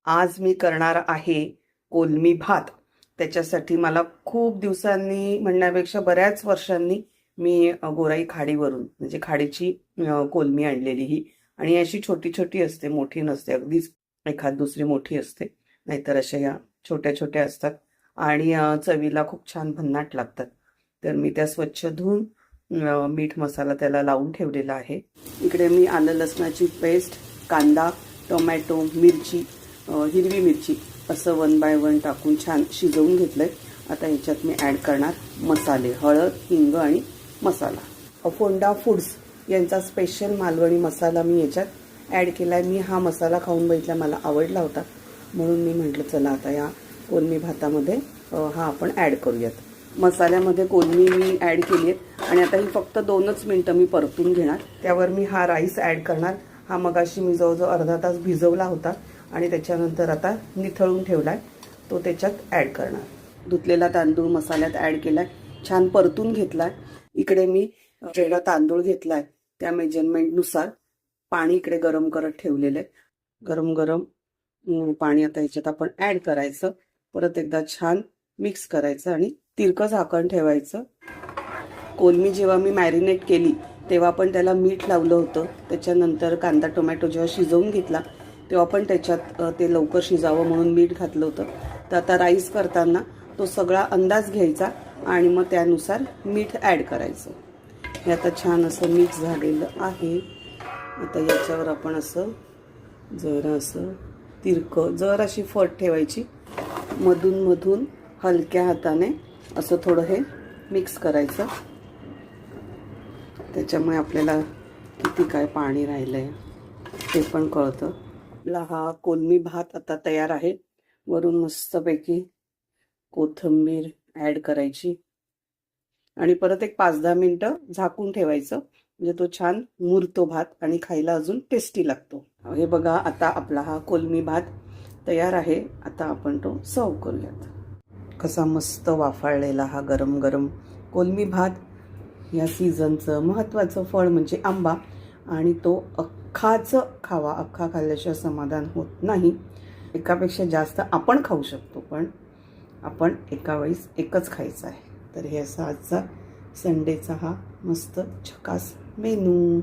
आज मी करणार आहे कोलमी भात. त्याच्यासाठी मला खूप दिवसांनी म्हणण्यापेक्षा बऱ्याच वर्षांनी मी गोराई खाडीवरून म्हणजे खाडीची कोलमी आणलेली ही. आणि अशी छोटी छोटी असते, मोठी नसते, अगदीच एखाद दुसरी मोठी असते, नाहीतर अशा या छोट्या छोट्या असतात आणि चवीला खूप छान भन्नाट लागतात. तर मी त्या स्वच्छ धुवून मीठ मसाला त्याला लावून ठेवलेला आहे. इकडे मी आलं लसणाची पेस्ट, कांदा, टोमॅटो, मिरची, हिरवी मिरची असं 1 बाय 1 टाकून छान शिजवून घेतलंय. आता ह्याच्यात मी ॲड करणार मसाले, हळद, हिंग आणि मसाला. फोंडा फूड्स यांचा स्पेशल मालवणी मसाला मी याच्यात ॲड केला आहे. मी हा मसाला खाऊन बघितला, मला आवडला होता, म्हणून मी म्हटलं चला आता या कोलमी भातामध्ये हा आपण ॲड करूयात. मसाल्यामध्ये कोलमी मी ॲड केली आहे आणि आता ही फक्त 2च मिनटं मी परतून घेणार. त्यावर मी हा राईस ॲड करणार. हा मगाशी मी जवळजवळ अर्धा तास भिजवला होता आणि त्याच्यानंतर आता निथळून ठेवलाय, तो त्याच्यात ॲड करणार. धुतलेला तांदूळ मसाल्यात ॲड केलाय, छान परतून घेतलाय. इकडे मी जेवढा तांदूळ घेतलाय त्या मेजरमेंटनुसार पाणी इकडे गरम करत ठेवलेलं आहे. गरम गरम पाणी आता ह्याच्यात आपण ॲड करायचं. परत एकदा छान मिक्स करायचं आणि तिरकं झाकण ठेवायचं. कोलमी जेव्हा मी मॅरिनेट केली तेव्हा पण त्याला मीठ लावलं होतं. त्याच्यानंतर कांदा टोमॅटो जेव्हा शिजवून घेतला तेव्हा पण त्याच्यात ते लवकर शिजावं म्हणून मीठ घातलं होतं. तर आता राईस करताना तो सगळा अंदाज घ्यायचा आणि मग त्यानुसार मीठ ॲड करायचं. हे आता छान असं मिक्स झालेलं आहे. आता याच्यावर आपण असं जरा असं तिरकं जर अशी फट ठेवायची, मधून मधून हलक्या हाताने असं थोडं हे मिक्स करायचं. त्याच्यामुळे आपल्याला किती काय पाणी राहिलं आहे ते पण कळतं. आपला हा कोलमी भात आता तयार आहे. वरून मस्तपैकी कोथिंबीर ॲड करायची आणि परत एक 5-10 मिनटं झाकून ठेवायचं, म्हणजे तो छान मुरतो भात आणि खायला अजून टेस्टी लागतो. हे बघा, आता आपला हा कोलमी भात तयार आहे. आता आपण तो सर्व करूयात. कसा मस्त वाफाळलेला हा गरम गरम कोलमी भात. या सीझनचं महत्त्वाचं फळ म्हणजे आंबा आणि तो अख्खाच खावा. अख्खा खाल्ल्याशिवाय समाधान होत नाही. एकापेक्षा जास्त आपण खाऊ शकतो, पण आपण एका वेळेस एकच खायचं आहे. तर हे असा आजचा संडेचा हा मस्त झकास मेनू.